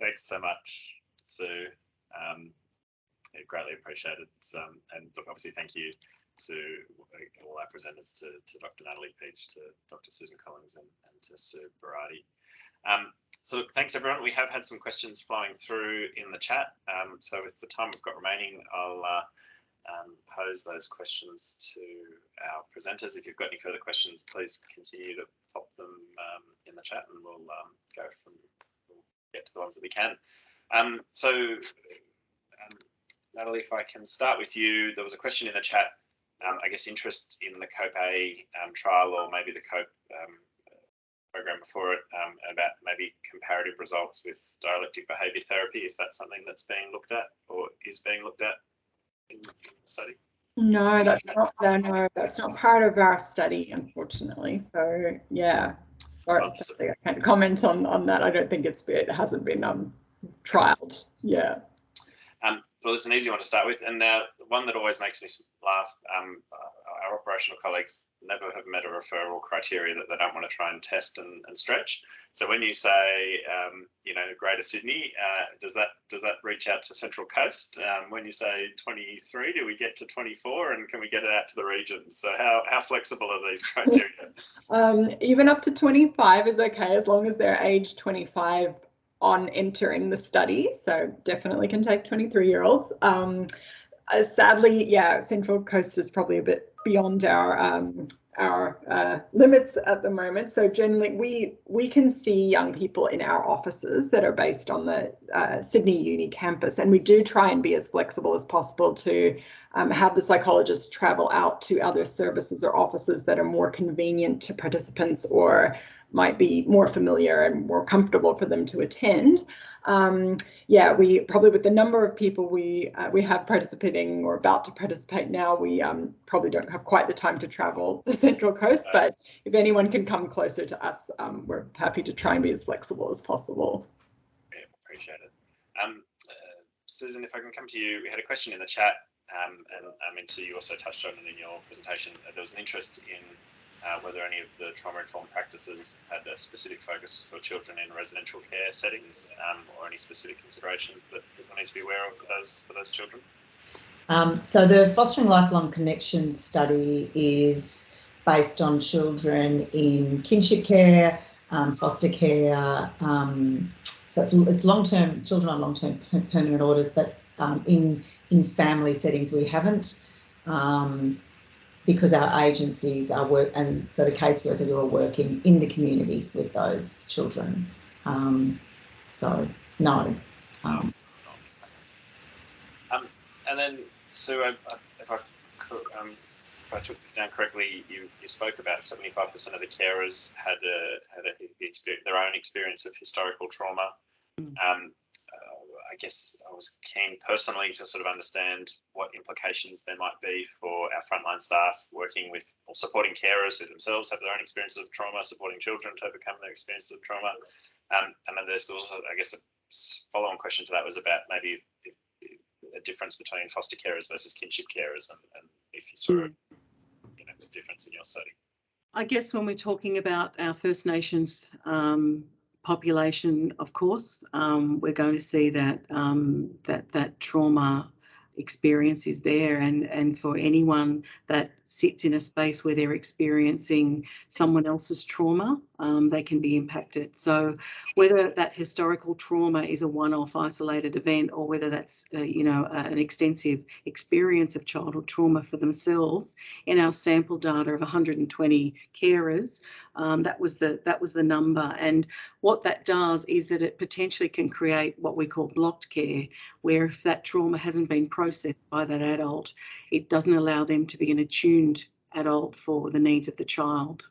Thanks so much, Sue. Greatly appreciated. And look, obviously, thank you to all our presenters, to Dr. Natalie Peach, to Dr. Susan Collins, and to Sue Berardi. So look, thanks everyone. We have had some questions flowing through in the chat. So with the time we've got remaining, I'll pose those questions to our presenters. If you've got any further questions, please continue to pop them in the chat, and we'll get to the ones that we can. Natalie, if I can start with you, there was a question in the chat, I guess interest in the COPE-A trial, or maybe the COPE program before it, about maybe comparative results with dialectic behaviour therapy, if that's something that's being looked at or is being looked at in the study. No, that's not. No, that's not part of our study, unfortunately. So yeah, sorry, I can't comment on that. I don't think it hasn't been trialed. Yeah. Well, it's an easy one to start with, and one that always makes me laugh. Our operational colleagues never have met a referral criteria that they don't want to try and test and stretch. So when you say, Greater Sydney, does that reach out to Central Coast? When you say 23, do we get to 24, and can we get it out to the regions? So how flexible are these criteria? Even up to 25 is okay, as long as they're age 25 on entering the study, so definitely can take 23-year-olds. Sadly, yeah, Central Coast is probably a bit beyond our limits at the moment. So generally, we can see young people in our offices that are based on the Sydney Uni campus, and we do try and be as flexible as possible to have the psychologists travel out to other services or offices that are more convenient to participants or might be more familiar and more comfortable for them to attend. Yeah, we probably, with the number of people we have participating or about to participate now, we probably don't have quite the time to travel the Central Coast, but if anyone can come closer to us, we're happy to try and be as flexible as possible. Yeah, appreciate it. Susan, if I can come to you, we had a question in the chat, and Sue, you also touched on it in your presentation. There was an interest in whether any of the trauma-informed practices had a specific focus for children in residential care settings, or any specific considerations that people need to be aware of for those children. So the Fostering Lifelong Connections study is based on children in kinship care, foster care. So it's long-term, children on long-term permanent orders, but in family settings we haven't. Because our agencies are and so the caseworkers are all working in the community with those children. So no. And then, Sue, if I took this down correctly, you spoke about 75% of the carers had their own experience of historical trauma. I guess I was keen personally to sort of understand what implications there might be for our frontline staff working with or supporting carers who themselves have their own experiences of trauma, supporting children to overcome their experiences of trauma. And then there's also, I guess, a follow-on question to that was about maybe if a difference between foster carers versus kinship carers, and if you saw the difference in your study. I guess when we're talking about our First Nations population, of course, we're going to see that that trauma experience is there, and for anyone that sits in a space where they're experiencing someone else's trauma, they can be impacted. So whether that historical trauma is a one-off isolated event, or whether that's an extensive experience of childhood trauma for themselves, in our sample data of 120 carers, that was the number. And what that does is that it potentially can create what we call blocked care, where if that trauma hasn't been processed by that adult, it doesn't allow them to be an attuned adult for the needs of the child.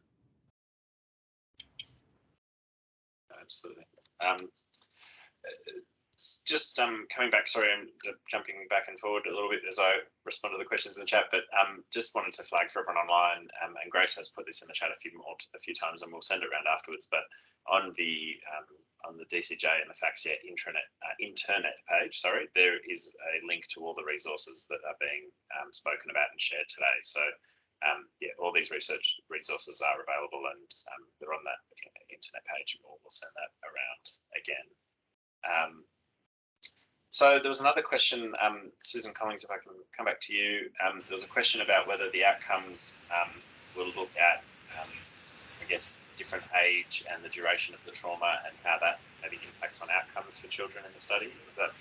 Absolutely. Just coming back, sorry, I'm jumping back and forward a little bit as I respond to the questions in the chat, but just wanted to flag for everyone online, and Grace has put this in the chat a few times, and we'll send it around afterwards, but on the DCJ and the FACSIAR internet page, sorry, there is a link to all the resources that are being spoken about and shared today. So yeah, all these research resources are available, and they're on that internet page, and we'll send that around again. So there was another question, Susan Collins, if I can come back to you. There was a question about whether the outcomes will look at, I guess, different age and the duration of the trauma, and how that maybe impacts on outcomes for children in the study. Was that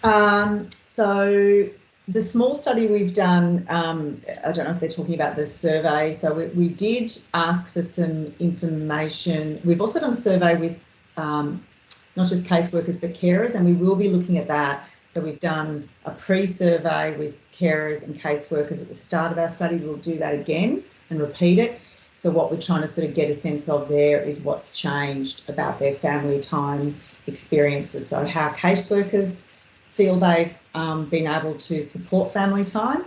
something? So the small study we've done, I don't know if they're talking about the survey. So we did ask for some information. We've also done a survey with not just caseworkers but carers, and we will be looking at that. So we've done a pre-survey with carers and caseworkers at the start of our study. We'll do that again and repeat it. So what we're trying to sort of get a sense of there is what's changed about their family time experiences. So how caseworkers feel they've been able to support family time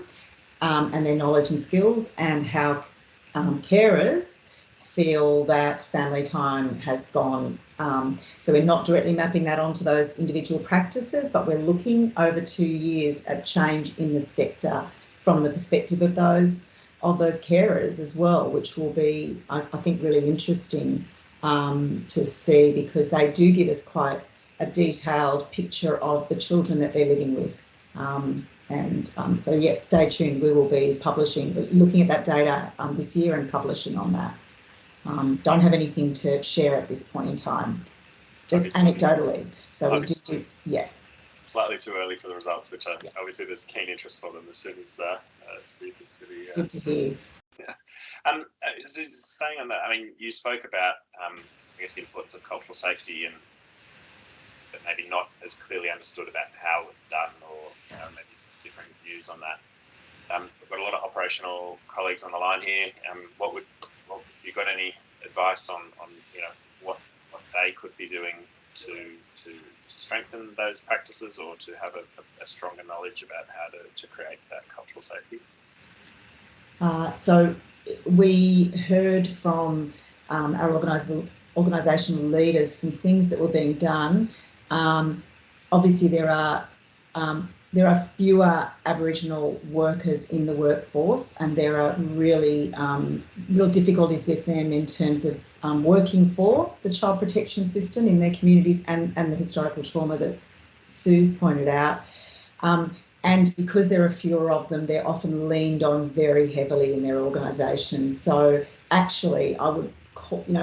and their knowledge and skills, and how carers feel that family time has gone. So we're not directly mapping that onto those individual practices, but we're looking over 2 years at change in the sector from the perspective of those carers as well, which will be, I think, really interesting to see, because they do give us quite a detailed picture of the children that they're living with. So yeah, stay tuned. We will be publishing, looking at that data this year and publishing on that. Don't have anything to share at this point in time, just anecdotally. So we just do, yeah. Slightly too early for the results, which obviously there's keen interest for them as soon as to be good to hear. Yeah. So staying on that, I mean, you spoke about I guess the importance of cultural safety, and but maybe not as clearly understood about how it's done, or maybe different views on that. We've got a lot of operational colleagues on the line here. What you got any advice on what they could be doing to strengthen those practices, or to have a stronger knowledge about how to create that cultural safety? So we heard from our organisational leaders some things that were being done. Obviously, there are fewer Aboriginal workers in the workforce, and there are really real difficulties with them in terms of working for the child protection system in their communities, and the historical trauma that Sue's pointed out. And because there are fewer of them, they're often leaned on very heavily in their organisations. So actually, I would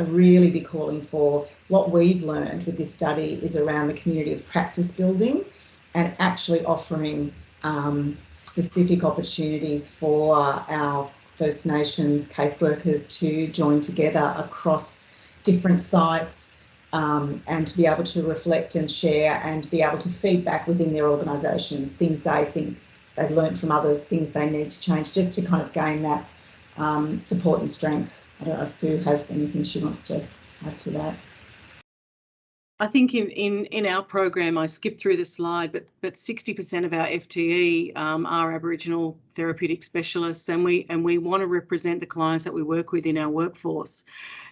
really be calling for, what we've learned with this study is around the community of practice building, and actually offering specific opportunities for our First Nations caseworkers to join together across different sites, and to be able to reflect and share, and be able to feed back within their organisations things they think they've learned from others, things they need to change, just to kind of gain that support and strength. I don't know if Sue has anything she wants to add to that. I think in our program, I skipped through the slide, but 60% of our FTE are Aboriginal therapeutic specialists, and we want to represent the clients that we work with in our workforce.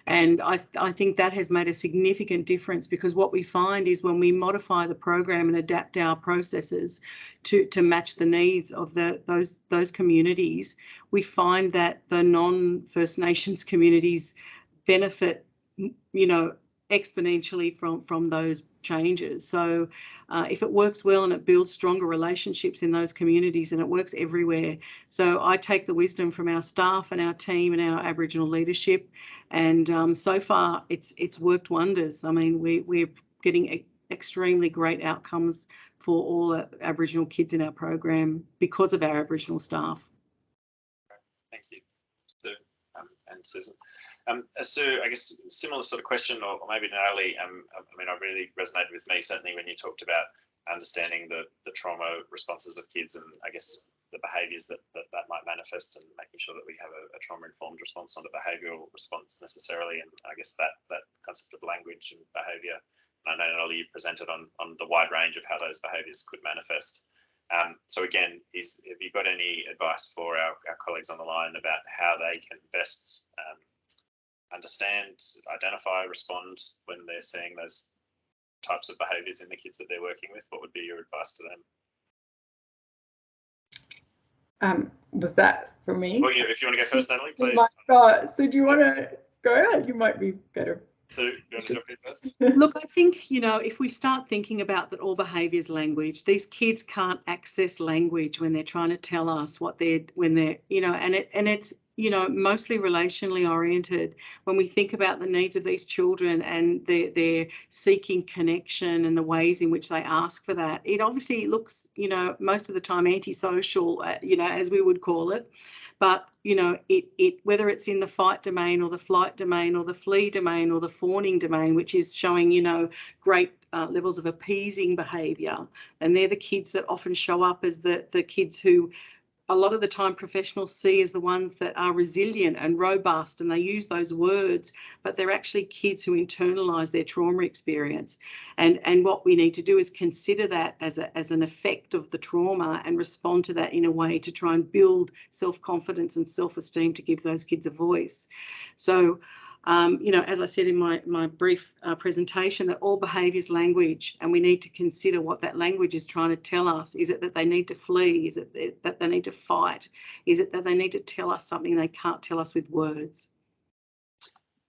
And I think that has made a significant difference, because what we find is when we modify the program and adapt our processes to match the needs of those communities, we find that the non-First Nations communities benefit, exponentially from those changes. So if it works well and it builds stronger relationships in those communities, and it works everywhere. So I take the wisdom from our staff and our team and our Aboriginal leadership, and so far it's worked wonders. I mean, we're getting extremely great outcomes for all Aboriginal kids in our program because of our Aboriginal staff. Thank you, Sue and Susan. Sue, I guess similar sort of question, or maybe Natalie. I mean, it really resonated with me certainly when you talked about understanding the trauma responses of kids, and I guess the behaviours that might manifest, and making sure that we have a trauma-informed response, not a behavioural response necessarily. And I guess that concept of language and behaviour. I know, Natalie, you presented on the wide range of how those behaviours could manifest. So again, have you got any advice for our colleagues on the line about how they can best understand, identify, respond when they're seeing those types of behaviours in the kids that they're working with? What would be your advice to them? Was that for me? Well, yeah, if you want to go first, Natalie, please. So do you want to go? You might be better. So, you want to jump in first? Look, I think, if we start thinking about that all behaviour is language, these kids can't access language when they're trying to tell us and it's, mostly relationally oriented. When we think about the needs of these children and they're seeking connection and the ways in which they ask for that, it obviously looks, most of the time antisocial, as we would call it. But, whether it's in the fight domain or the flight domain or the flee domain or the fawning domain, which is showing, great levels of appeasing behaviour, and they're the kids that often show up as the kids who a lot of the time professionals see as the ones that are resilient and robust, and they use those words, but they're actually kids who internalise their trauma experience. And what we need to do is consider that as an effect of the trauma and respond to that in a way to try and build self-confidence and self-esteem to give those kids a voice. So, as I said in my brief presentation, that all behaviour is language, and we need to consider what that language is trying to tell us. Is it that they need to flee? Is it that they need to fight? Is it that they need to tell us something they can't tell us with words?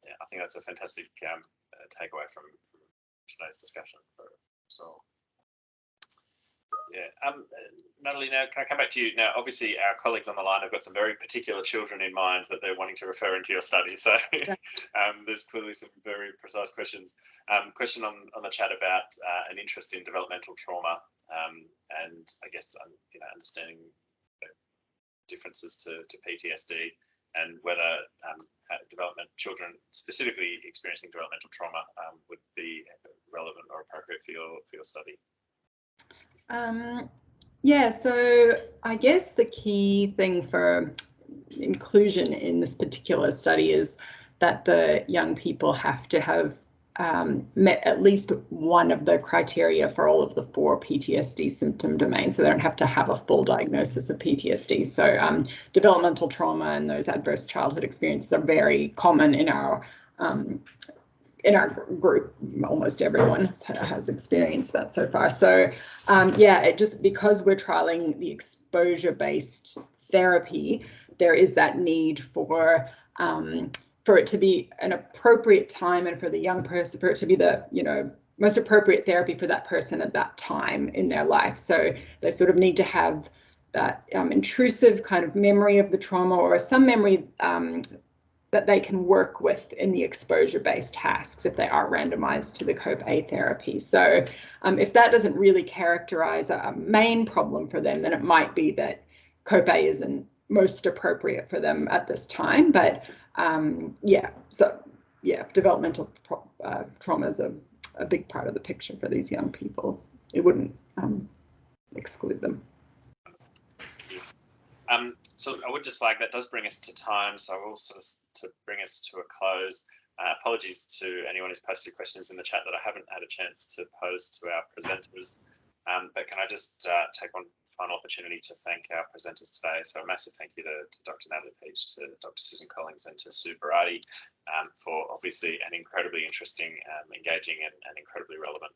Yeah, I think that's a fantastic takeaway from today's discussion. So, yeah. Natalie, now can I come back to you? Now, obviously, our colleagues on the line have got some very particular children in mind that they're wanting to refer into your study. So there's clearly some very precise questions. Question on the chat about an interest in developmental trauma, and I guess understanding differences to PTSD, and whether children specifically experiencing developmental trauma would be relevant or appropriate for your study. Yeah, so I guess the key thing for inclusion in this particular study is that the young people have to have met at least one of the criteria for all of the 4 PTSD symptom domains. So they don't have to have a full diagnosis of PTSD. So developmental trauma and those adverse childhood experiences are very common in our group. Almost everyone has experienced that so far. So it just, because we're trialing the exposure-based therapy, there is that need for it to be an appropriate time, and for the young person, for it to be the most appropriate therapy for that person at that time in their life. So they sort of need to have that intrusive kind of memory of the trauma, or some memory that they can work with in the exposure-based tasks if they are randomized to the COPE-A therapy. So if that doesn't really characterize a main problem for them, then it might be that COPE-A isn't most appropriate for them at this time. But developmental trauma is a big part of the picture for these young people. It wouldn't exclude them. So I would just flag that does bring us to time, so I will sort of to bring us to a close. Apologies to anyone who's posted questions in the chat that I haven't had a chance to pose to our presenters, but can I just take one final opportunity to thank our presenters today. So a massive thank you to Dr. Natalie Peach, to Dr. Susan Collins, and to Sue Berardi for obviously an incredibly interesting, engaging and incredibly relevant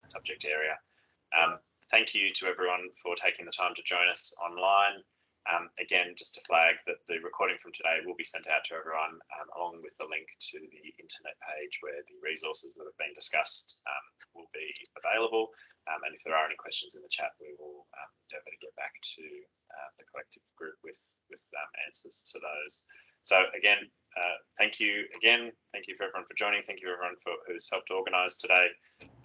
subject area. Thank you to everyone for taking the time to join us online. Again, just to flag that the recording from today will be sent out to everyone, along with the link to the internet page where the resources that have been discussed will be available. And if there are any questions in the chat, we will endeavour to get back to the collective group with answers to those. So again, thank you again. Thank you for everyone for joining. Thank you everyone who's helped organise today.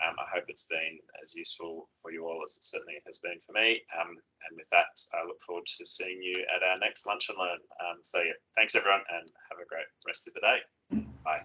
I hope it's been as useful for you all as it certainly has been for me. And with that, I look forward to seeing you at our next Lunch and Learn. So yeah, thanks everyone and have a great rest of the day. Bye.